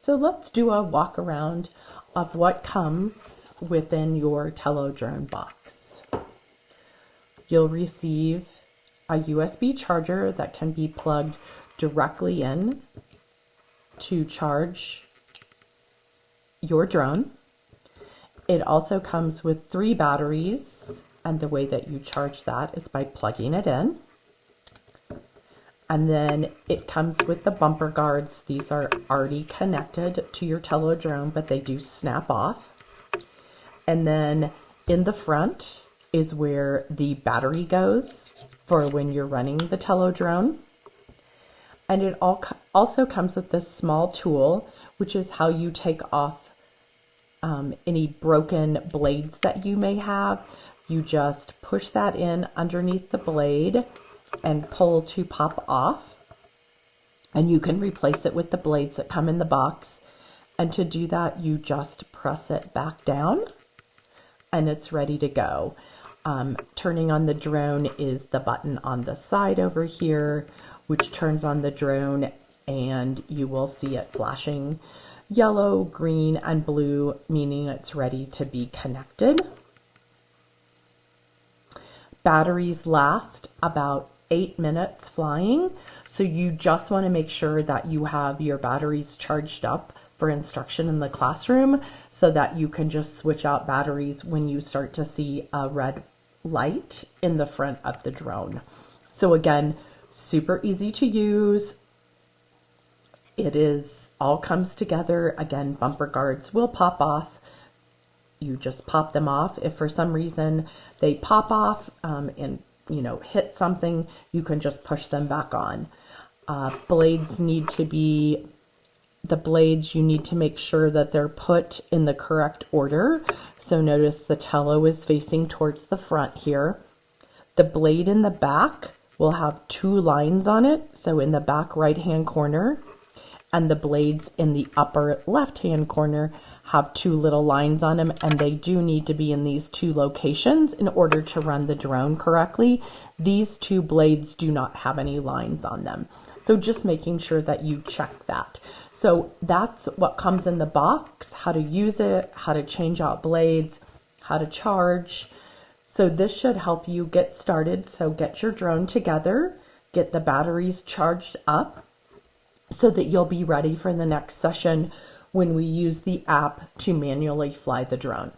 So let's do a walk around of what comes within your Tello Drone box. You'll receive a USB charger that can be plugged directly in to charge your drone. It also comes with 3 batteries, and the way that you charge that is by plugging it in. And then it comes with the bumper guards. These are already connected to your Tello Drone, but they do snap off. And then in the front is where the battery goes for when you're running the Tello Drone. And it also comes with this small tool, which is how you take off any broken blades that you may have. You just push that in underneath the blade and pull to pop off, and you can replace it with the blades that come in the box. And to do that, you just press it back down and it's ready to go. Turning on the drone is the button on the side over here, which turns on the drone, and you will see it flashing yellow, green, and blue, meaning it's ready to be connected. Batteries last about 8 minutes flying, so you just want to make sure that you have your batteries charged up for instruction in the classroom, so that you can just switch out batteries when you start to see a red light in the front of the drone. So again, super easy to use. It is all comes together. Again, bumper guards will pop off. You just pop them off. If for some reason they pop off and hit something, you can just push them back on. Blades need to be, the blades, you need to make sure that they're put in the correct order. So notice the Tello is facing towards the front here. The blade in the back will have 2 lines on it, so in the back right hand corner, and the blades in the upper left hand corner have 2 little lines on them, and they do need to be in these 2 locations in order to run the drone correctly. These 2 blades do not have any lines on them, so just making sure that you check that. So that's what comes in the box, how to use it, how to change out blades, how to charge. So this should help you get started. So get your drone together, get the batteries charged up so that you'll be ready for the next session when we use the app to manually fly the drone.